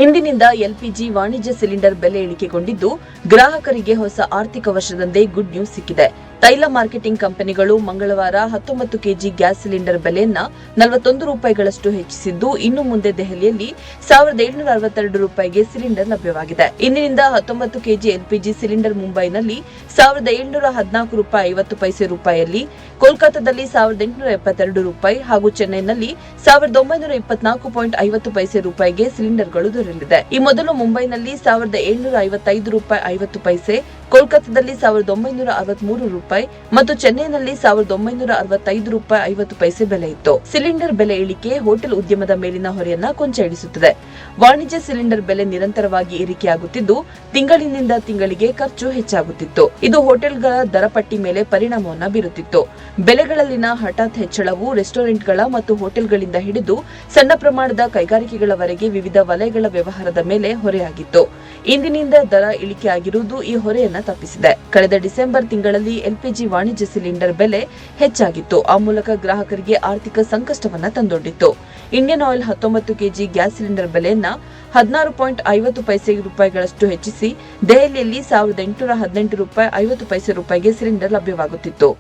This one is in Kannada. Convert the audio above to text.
ಇಂದಿನಿಂದ ಎಲ್ಪಿಜಿ ವಾಣಿಜ್ಯ ಸಿಲಿಂಡರ್ ಬೆಲೆ ಇಳಿಕೆಗೊಂಡಿದ್ದು, ಗ್ರಾಹಕರಿಗೆ ಹೊಸ ಆರ್ಥಿಕ ವರ್ಷದಂದೇ ಗುಡ್ ನ್ಯೂಸ್ ಸಿಕ್ಕಿದೆ. ತೈಲ ಮಾರ್ಕೆಟಿಂಗ್ ಕಂಪನಿಗಳು ಮಂಗಳವಾರ 19 ಕೆಜಿ ಗ್ಯಾಸ್ ಸಿಲಿಂಡರ್ ಬೆಲೆಯನ್ನ 41 ರೂಪಾಯಿಗಳಷ್ಟು ಹೆಚ್ಚಿಸಿದ್ದು, ಇನ್ನು ಮುಂದೆ ದೆಹಲಿಯಲ್ಲಿ 1762 ರೂಪಾಯಿಗೆ ಸಿಲಿಂಡರ್ ಲಭ್ಯವಾಗಿದೆ. ಇಂದಿನಿಂದ 19 ಕೆಜಿ ಎಲ್ಪಿಜಿ ಸಿಲಿಂಡರ್ ಮುಂಬೈನಲ್ಲಿ 1714 ರೂಪಾಯಿ 50 ಪೈಸೆ ರೂಪಾಯಿಯಲ್ಲಿ, ಕೋಲ್ಕತ್ತಾದಲ್ಲಿ 1872 ರೂಪಾಯಿ ಹಾಗೂ ಚೆನ್ನೈನಲ್ಲಿ 1924.50 ಪೈಸೆ ರೂಪಾಯಿಗೆ ಸಿಲಿಂಡರ್ಗಳು ದೊರೆಯಲಿದೆ. ಈ ಮೊದಲು ಮುಂಬೈನಲ್ಲಿ 1755 ರೂಪಾಯಿ 50 ಪೈಸೆ, ಕೋಲ್ಕತ್ತಾದಲ್ಲಿ 1963 ರೂಪಾಯಿ ಮತ್ತು ಚೆನ್ನೈನಲ್ಲಿ 1965 ರೂಪಾಯಿ 50 ಪೈಸೆ ಬೆಲೆ ಇತ್ತು. ಸಿಲಿಂಡರ್ ಬೆಲೆ ಇಳಿಕೆ ಹೋಟೆಲ್ ಉದ್ಯಮದ ಮೇಲಿನ ಹೊರೆಯನ್ನ ಕೊಂಚ ಇಳಿಸುತ್ತದೆ. ವಾಣಿಜ್ಯ ಸಿಲಿಂಡರ್ ಬೆಲೆ ನಿರಂತರವಾಗಿ ಏರಿಕೆಯಾಗುತ್ತಿದ್ದು, ತಿಂಗಳಿನಿಂದ ತಿಂಗಳಿಗೆ ಖರ್ಚು ಹೆಚ್ಚಾಗುತ್ತಿತ್ತು. ಇದು ಹೋಟೆಲ್ಗಳ ದರ ಪಟ್ಟಿ ಮೇಲೆ ಪರಿಣಾಮವನ್ನು ಬೀರುತ್ತಿತ್ತು. ಬೆಲೆಗಳಲ್ಲಿನ ಹಠಾತ್ ಹೆಚ್ಚಳವು ರೆಸ್ಟೋರೆಂಟ್ಗಳ ಮತ್ತು ಹೋಟೆಲ್ಗಳಿಂದ ಹಿಡಿದು ಸಣ್ಣ ಪ್ರಮಾಣದ ಕೈಗಾರಿಕೆಗಳವರೆಗೆ ವಿವಿಧ ವಲಯಗಳ ವ್ಯವಹಾರದ ಮೇಲೆ ಹೊರೆಯಾಗಿತ್ತು. ಇಂದಿನಿಂದ ದರ ಇಳಿಕೆಯಾಗಿರುವುದು ಈ ಹೊರೆಯನ್ನ ತಪ್ಪಿಸಿದೆ. ಕಳೆದ ಡಿಸೆಂಬರ್ ತಿಂಗಳಲ್ಲಿ ಎಲ್ಪಿಜಿ ವಾಣಿಜ್ಯ ಸಿಲಿಂಡರ್ ಬೆಲೆ ಹೆಚ್ಚಾಗಿತ್ತು. ಆ ಮೂಲಕ ಗ್ರಾಹಕರಿಗೆ ಆರ್ಥಿಕ ಸಂಕಷ್ಟವನ್ನ ತಂದೊಡ್ಡಿತ್ತು. Indian oil 19 KG gas cylinder ಬೆಲೆಯನ್ನ 16.50 ಪೈಸೆ ರೂಪಾಯಿಗಳಷ್ಟು ಹೆಚ್ಚಿಸಿ ದೆಹಲಿಯಲ್ಲಿ 1818 ರೂಪಾಯಿ 50 ಪೈಸೆ ರೂಪಾಯಿಗೆ ಸಿಲಿಂಡರ್ ಲಭ್ಯವಾಗುತ್ತಿತ್ತು.